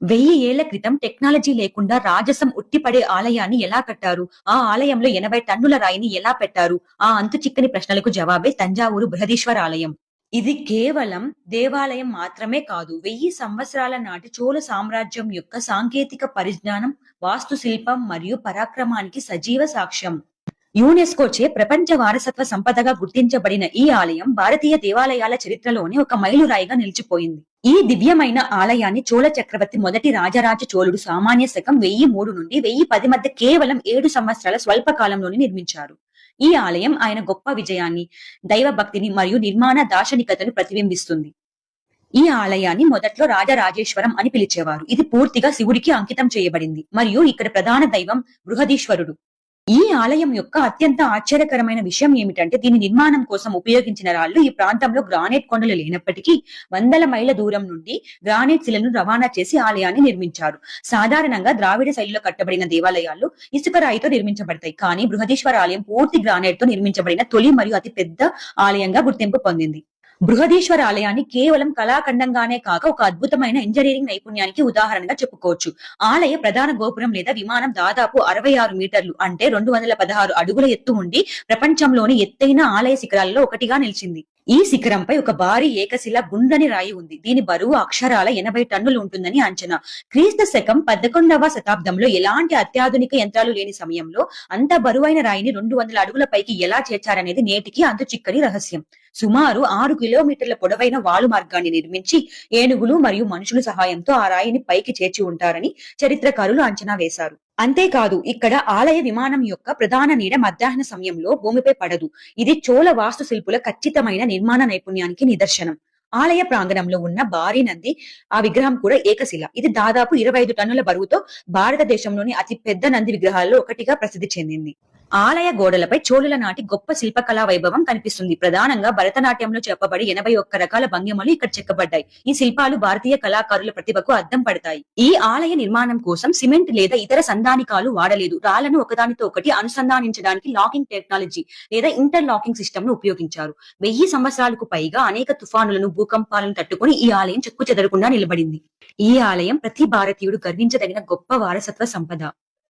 1000 ఏళ్ల క్రితం టెక్నాలజీ లేకుండా రాజసం ఉట్టిపడే ఆలయాన్ని ఎలా కట్టారు? ఆ ఆలయంలో 80 టన్నుల రాయిని ఎలా పెట్టారు? ఆ అంతుచిక్కని ప్రశ్నలకు జవాబే తంజావూరు బృహదీశ్వర ఆలయం. ఇది కేవలం దేవాలయం మాత్రమే కాదు. 1000 సంవత్సరాల నాటి చోళ సామ్రాజ్యం యొక్క సాంకేతిక పరిజ్ఞానం, వాస్తుశిల్పం మరియు పరాక్రమానికి సజీవ సాక్ష్యం. యునెస్కోచే ప్రపంచ వారసత్వ సంపదగా గుర్తించబడిన ఈ ఆలయం భారతీయ దేవాలయాల చరిత్రలోనే ఒక మైలురాయిగా నిలిచిపోయింది. ఈ దివ్యమైన ఆలయాన్ని చోళ చక్రవర్తి మొదటి రాజరాజ చోళుడు సామాన్య శకం 1003 నుండి 1010 మధ్య కేవలం 7 సంవత్సరాల స్వల్ప కాలంలోనే నిర్మించారు. ఈ ఆలయం ఆయన గొప్ప విజయాన్ని, దైవ భక్తిని మరియు నిర్మాణ దార్శనికతను ప్రతిబింబిస్తుంది. ఈ ఆలయాన్ని మొదట్లో రాజరాజేశ్వరం అని పిలిచేవారు. ఇది పూర్తిగా శివుడికి అంకితం చేయబడింది మరియు ఇక్కడ ప్రధాన దైవం బృహదీశ్వరుడు. ఈ ఆలయం యొక్క అత్యంత ఆశ్చర్యకరమైన విషయం ఏమిటంటే దీని నిర్మాణం కోసం ఉపయోగించిన రాళ్లు ఈ ప్రాంతంలో గ్రానైట్ కొండలు లేనప్పటికీ వందల మైళ్ళ దూరం నుండి గ్రానైట్ శిలను రవాణా చేసి ఆలయాన్ని నిర్మించారు. సాధారణంగా ద్రావిడ శైలిలో కట్టబడిన దేవాలయాలు ఇసుక రాయితో నిర్మించబడతాయి. కానీ బృహదీశ్వర ఆలయం పూర్తి గ్రానైట్ తో నిర్మించబడిన తొలి మరియు అతి పెద్ద ఆలయంగా గుర్తింపు పొందింది. బృహదీశ్వర ఆలయాన్ని కేవలం కళాఖండంగానే కాక ఒక అద్భుతమైన ఇంజనీరింగ్ నైపుణ్యానికి ఉదాహరణగా చెప్పుకోవచ్చు. ఆలయ ప్రధాన గోపురం లేదా విమానం దాదాపు 66 మీటర్లు అంటే 216 అడుగుల ఎత్తు ఉండి ప్రపంచంలోని ఎత్తైన ఆలయ శిఖరాలలో ఒకటిగా నిలిచింది. ఈ శిఖరంపై ఒక భారీ ఏకశిల గుండ్రని రాయి ఉంది. దీని బరువు అక్షరాల 80 టన్నులు ఉంటుందని అంచనా. క్రీస్తు శకం 11వ శతాబ్దంలో ఎలాంటి అత్యాధునిక యంత్రాలు లేని సమయంలో అంత బరువైన రాయిని 200 అడుగుల పైకి ఎలా చేర్చారనేది నేటికి అంతుచిక్కని రహస్యం. సుమారు 6 కిలోమీటర్ల పొడవైన వాలు మార్గాన్ని నిర్మించి ఏనుగులు మరియు మనుషుల సహాయంతో ఆ రాయిని పైకి చేర్చి ఉంటారని చరిత్రకారులు అంచనా వేశారు. అంతేకాదు ఇక్కడ ఆలయ విమానం యొక్క ప్రధాన నీడ మధ్యాహ్న సమయంలో భూమిపై పడదు. ఇది చోళ వాస్తు శిల్పుల ఖచ్చితమైన నిర్మాణ నైపుణ్యానికి నిదర్శనం. ఆలయ ప్రాంగణంలో ఉన్న భారీ నంది ఆ విగ్రహం కూడా ఏకశిల. ఇది దాదాపు 25 టన్నుల బరువుతో భారతదేశంలోని అతి పెద్ద నంది విగ్రహాల్లో ఒకటిగా ప్రసిద్ధి చెందింది. ఆలయ గోడలపై చోళుల నాటి గొప్ప శిల్పకళా వైభవం కనిపిస్తుంది. ప్రధానంగా భరతనాట్యంలో చెప్పబడి 81 రకాల భంగిమలు ఇక్కడ చెక్కబడ్డాయి. ఈ శిల్పాలు భారతీయ కళాకారుల ప్రతిభకు అద్దం పడతాయి. ఈ ఆలయ నిర్మాణం కోసం సిమెంట్ లేదా ఇతర సంధానికాలు వాడలేదు. రాళ్లను ఒకదానితో ఒకటి అనుసంధానించడానికి లాకింగ్ టెక్నాలజీ లేదా ఇంటర్ లాకింగ్ సిస్టమ్ ను ఉపయోగించారు. 1000 సంవత్సరాలకు పైగా అనేక తుఫానులను, భూకంపాలను తట్టుకుని ఈ ఆలయం చెక్కు చెదరకుండా నిలబడింది. ఈ ఆలయం ప్రతి భారతీయుడు గర్వించదగిన గొప్ప వారసత్వ సంపద.